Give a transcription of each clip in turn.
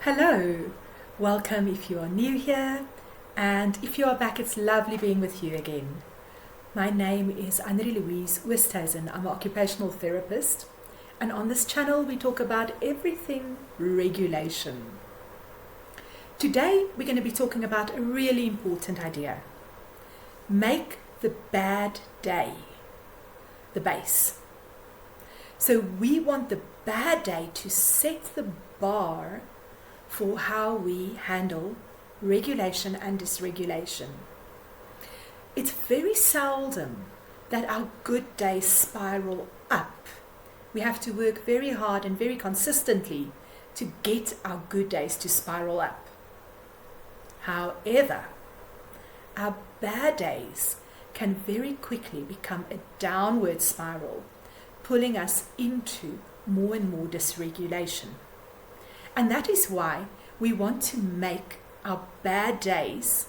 Hello, welcome if you are new here, and if you are back, it's lovely being with you again. My name is Anri-Louise. I'm an occupational therapist, and on this channel we talk about everything regulation. Today we're going to be talking about a really important idea. Make the bad day the base. So we want the bad day to set the bar for how we handle regulation and dysregulation. It's very seldom that our good days spiral up. We have to work very hard and very consistently to get our good days to spiral up. However, our bad days can very quickly become a downward spiral, pulling us into more and more dysregulation. And that is why we want to make our bad days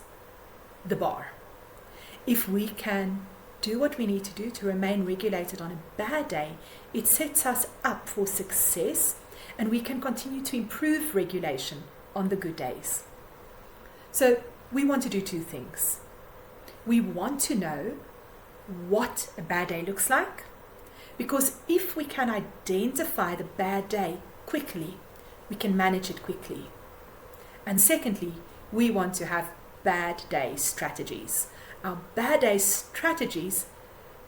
the bar. If we can do what we need to do to remain regulated on a bad day, it sets us up for success, and we can continue to improve regulation on the good days. So we want to do two things. We want to know what a bad day looks like, because if we can identify the bad day quickly, we can manage it quickly. And secondly, we want to have bad day strategies. Our bad day strategies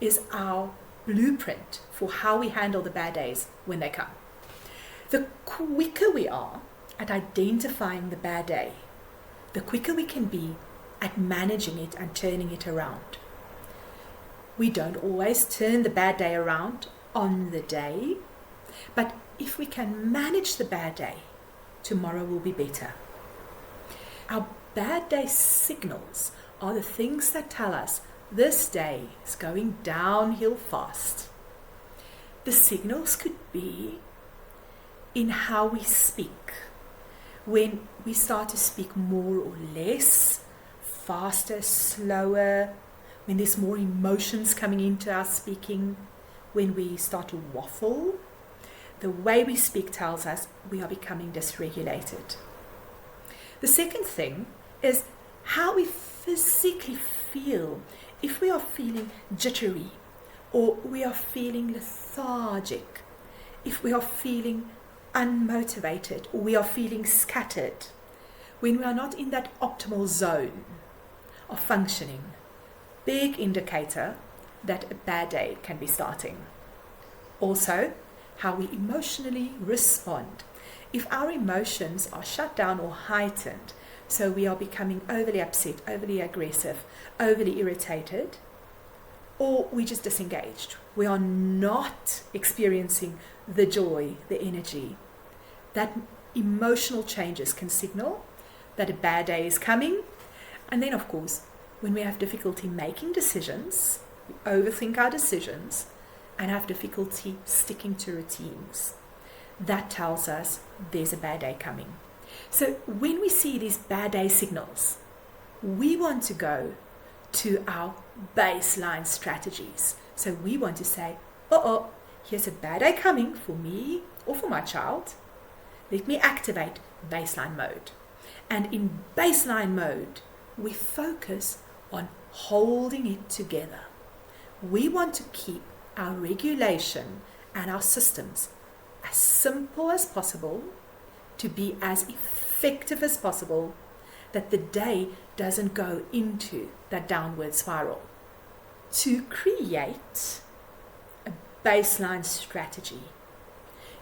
is our blueprint for how we handle the bad days when they come. The quicker we are at identifying the bad day, the quicker we can be at managing it and turning it around. We don't always turn the bad day around on the day, but if we can manage the bad day, tomorrow will be better. Our bad day signals are the things that tell us this day is going downhill fast. The signals could be in how we speak. When we start to speak more or less, faster, slower, when there's more emotions coming into our speaking, when we start to waffle. The way we speak tells us we are becoming dysregulated. The second thing is how we physically feel. If we are feeling jittery, or we are feeling lethargic, if we are feeling unmotivated, or we are feeling scattered, when we are not in that optimal zone of functioning, big indicator that a bad day can be starting. Also, how we emotionally respond. If our emotions are shut down or heightened, so we are becoming overly upset, overly aggressive, overly irritated, or we just disengaged, we are not experiencing the joy, the energy, that emotional changes can signal that a bad day is coming. And then, of course, when we have difficulty making decisions, we overthink our decisions, and have difficulty sticking to routines, that tells us there's a bad day coming. So when we see these bad day signals, we want to go to our baseline strategies. So we want to say, here's a bad day coming for me or for my child. Let me activate baseline mode. And in baseline mode, we focus on holding it together. We want to keep our regulation and our systems as simple as possible, to be as effective as possible, that the day doesn't go into that downward spiral. To create a baseline strategy,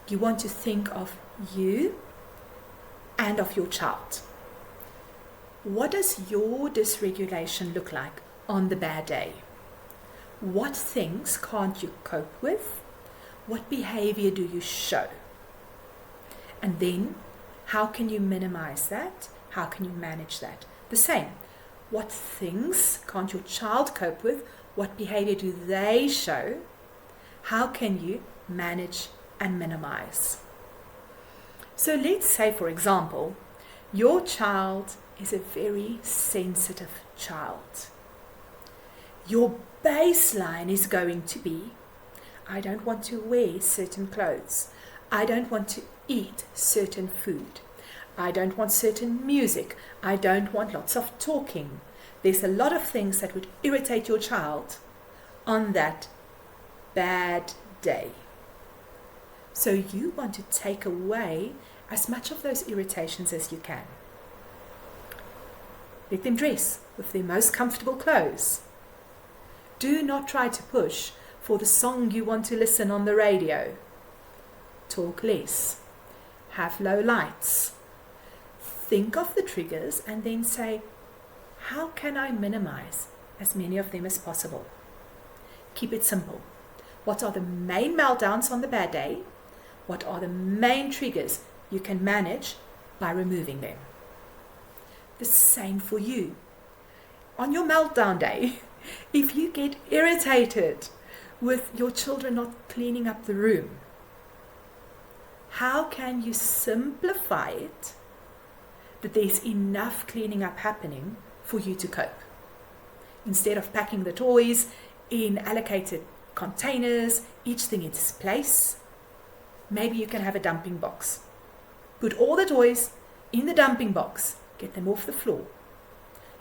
you want to think of you and of your child. What does your dysregulation look like on the bad day? What things can't you cope with? What behavior do you show? And then, how can you minimize that? How can you manage that? The same. What things can't your child cope with? What behavior do they show? How can you manage and minimize? So let's say, for example, your child is a very sensitive child. Your baseline is going to be, I don't want to wear certain clothes. I don't want to eat certain food. I don't want certain music. I don't want lots of talking. There's a lot of things that would irritate your child on that bad day. So you want to take away as much of those irritations as you can. Let them dress with their most comfortable clothes. Do not try to push for the song you want to listen on the radio. Talk less. Have low lights. Think of the triggers and then say, how can I minimize as many of them as possible? Keep it simple. What are the main meltdowns on the bad day? What are the main triggers you can manage by removing them? The same for you. On your meltdown day, if you get irritated with your children not cleaning up the room, how can you simplify it that there's enough cleaning up happening for you to cope? Instead of packing the toys in allocated containers, each thing in its place, maybe you can have a dumping box. Put all the toys in the dumping box, get them off the floor.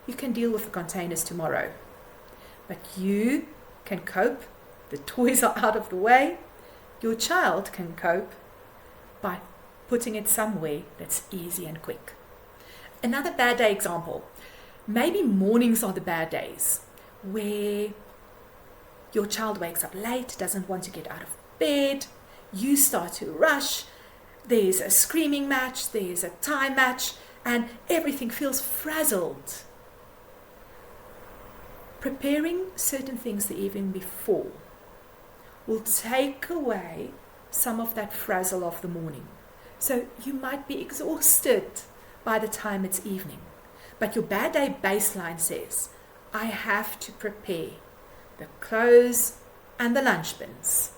You can deal with the containers tomorrow, but you can cope. The toys are out of the way. Your child can cope by putting it somewhere that's easy and quick. Another bad day example. Maybe mornings are the bad days where your child wakes up late, doesn't want to get out of bed, you start to rush, there's a screaming match, there's a time match, and everything feels frazzled. Preparing certain things the evening before will take away some of that frazzle of the morning. So you might be exhausted by the time it's evening. But your bad day baseline says, I have to prepare the clothes and the lunch bins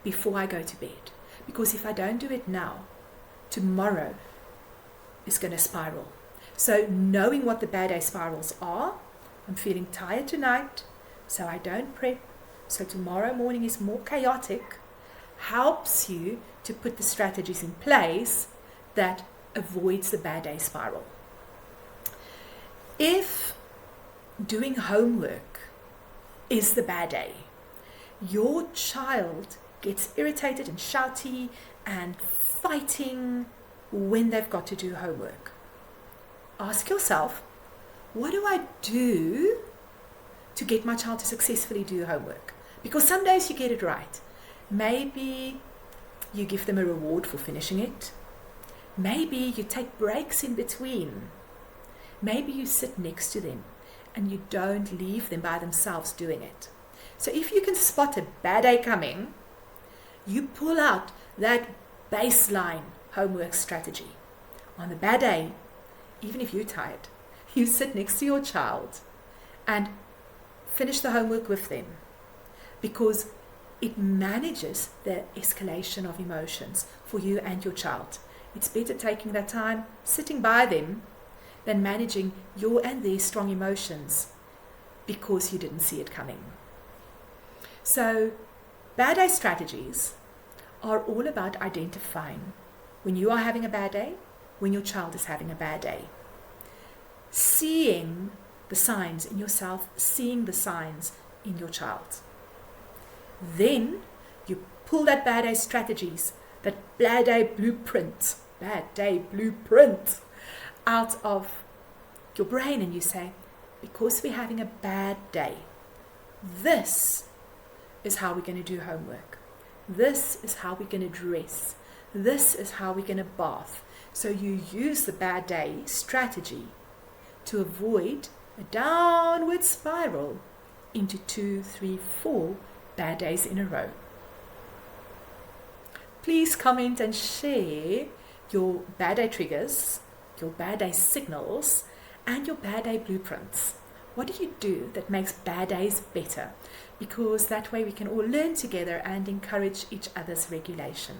before I go to bed. Because if I don't do it now, tomorrow is going to spiral. So knowing what the bad day spirals are, I'm feeling tired tonight, so I don't prep, so tomorrow morning is more chaotic, helps you to put the strategies in place that avoids the bad day spiral. If doing homework is the bad day, your child gets irritated and shouty and fighting when they've got to do homework, ask yourself, what do I do to get my child to successfully do homework? Because some days you get it right. Maybe you give them a reward for finishing it. Maybe you take breaks in between. Maybe you sit next to them and you don't leave them by themselves doing it. So if you can spot a bad day coming, you pull out that baseline homework strategy. On the bad day, even if you're tired, you sit next to your child and finish the homework with them, because it manages the escalation of emotions for you and your child. It's better taking that time sitting by them than managing your and their strong emotions because you didn't see it coming. So bad day strategies are all about identifying when you are having a bad day, when your child is having a bad day. Seeing the signs in yourself, seeing the signs in your child. Then you pull that bad day strategies, that bad day blueprint out of your brain, and you say, because we're having a bad day, this is how we're going to do homework. This is how we're going to dress. This is how we're going to bath. So you use the bad day strategy to avoid a downward spiral into 2, 3, 4 bad days in a row. Please comment and share your bad day triggers, your bad day signals, and your bad day blueprints. What do you do that makes bad days better? Because that way we can all learn together and encourage each other's regulation.